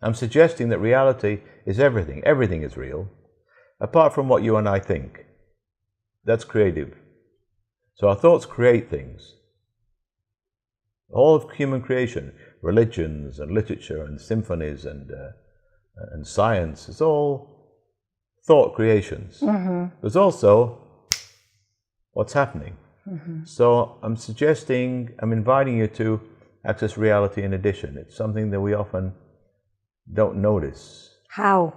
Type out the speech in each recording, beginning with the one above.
I'm suggesting that reality is everything. Everything is real, apart from what you and I think. That's creative. So our thoughts create things. All of human creation, religions and literature and symphonies and science, it's all thought creations. There's also what's happening. So I'm inviting you to access reality in addition. It's something that we often don't notice. How?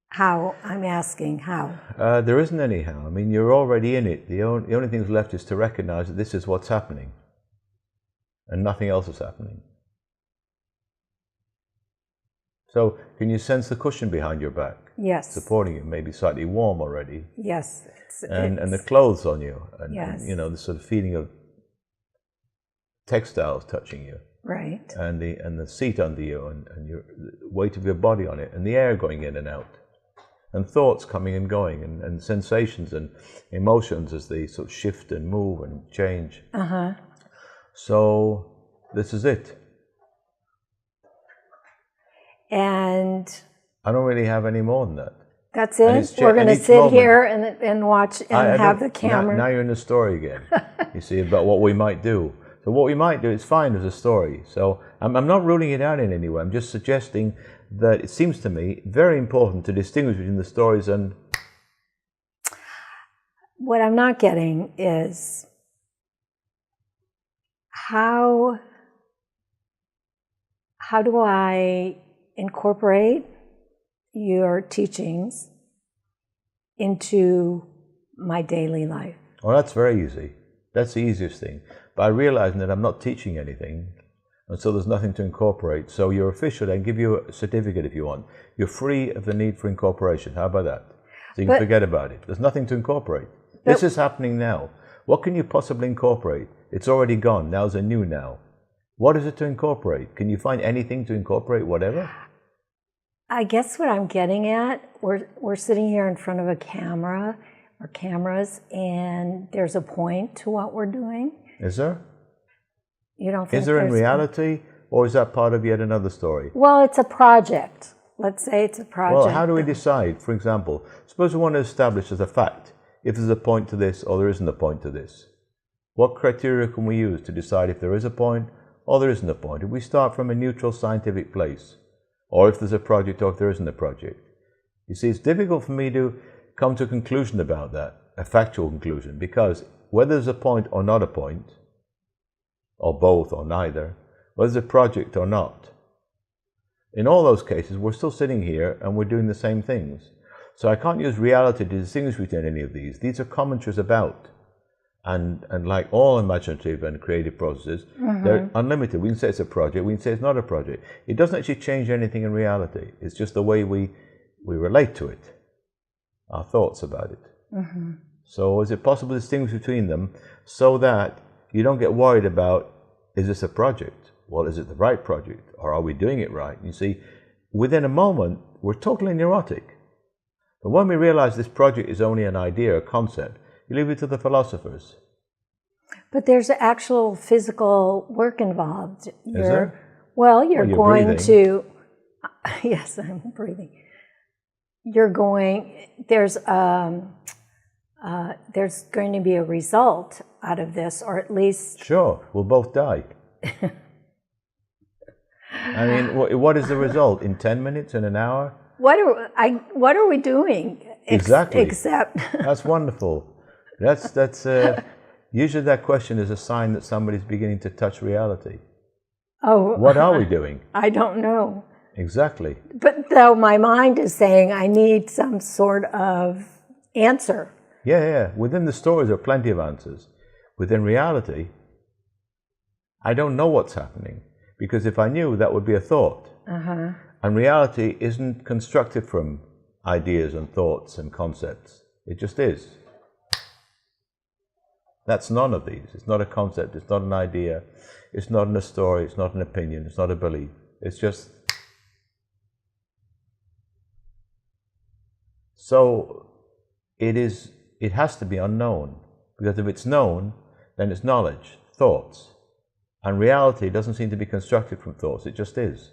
How? I'm asking how. There isn't any how. I mean, you're already in it. The only thing that's left is to recognize that this is what's happening and nothing else is happening. So can you sense the cushion behind your back? Yes. Supporting you, maybe slightly warm already. Yes. And the clothes on you, and, yes. and, you know, the sort of feeling of textiles touching you. Right. And the seat under you, and your the weight of your body on it, and the air going in and out, and thoughts coming and going, and sensations and emotions as they sort of shift and move and change. So this is it. And I don't really have any more than that. That's it? We're going to sit here and watch and have the camera. Now you're in the story again, you see, about what we might do. So what we might do is fine as a story. So I'm not ruling it out in any way. I'm just suggesting that it seems to me very important to distinguish between the stories and... What I'm not getting is how do I incorporate your teachings into my daily life? Well, that's very easy. That's the easiest thing. By realizing that I'm not teaching anything, and so there's nothing to incorporate. So you're official, I can give you a certificate if you want. You're free of the need for incorporation. How about that? So you can forget about it. There's nothing to incorporate. This is happening now. What can you possibly incorporate? It's already gone. Now's a new now. What is it to incorporate? Can you find anything to incorporate, whatever? I guess what I'm getting at, we're sitting here in front of a camera or cameras, and there's a point to what we're doing. Is there? You don't think is there in reality, or is that part of yet another story? Well, it's a project. Let's say it's a project. Well, how do we decide? For example, suppose we want to establish as a fact if there's a point to this or there isn't a point to this. What criteria can we use to decide if there is a point or there isn't a point? If we start from a neutral scientific place, or if there's a project or if there isn't a project. You see, it's difficult for me to come to a conclusion about that, a factual conclusion, because whether there's a point or not a point, or both or neither, whether there's a project or not, in all those cases, we're still sitting here and we're doing the same things. So I can't use reality to distinguish between any of these. These are commentaries about. And like all imaginative and creative processes, they're unlimited. We can say it's a project, we can say it's not a project. It doesn't actually change anything in reality. It's just the way we relate to it, our thoughts about it. So is it possible to distinguish between them so that you don't get worried about, is this a project? Well, is it the right project? Or are we doing it right? You see, within a moment, we're totally neurotic. But when we realize this project is only an idea, a concept, you leave it to the philosophers. But there's actual physical work involved. Is there? Well, you're going breathing. to... Yes, I'm breathing. You're going... There's going to be a result out of this, or at least... Sure, we'll both die. I mean, what is the result? In 10 minutes, in an hour? What are we doing? Exactly. Except... That's wonderful. That's usually that question is a sign that somebody's beginning to touch reality. Oh. What are we doing? I don't know. Exactly. But though my mind is saying I need some sort of answer. Yeah. Within the stories there are plenty of answers. Within reality, I don't know what's happening. Because if I knew, that would be a thought. And reality isn't constructed from ideas and thoughts and concepts. It just is. That's none of these. It's not a concept, it's not an idea, it's not a story, it's not an opinion, it's not a belief. It's just... So it has to be unknown, because if it's known, then it's knowledge, thoughts. And reality doesn't seem to be constructed from thoughts, it just is.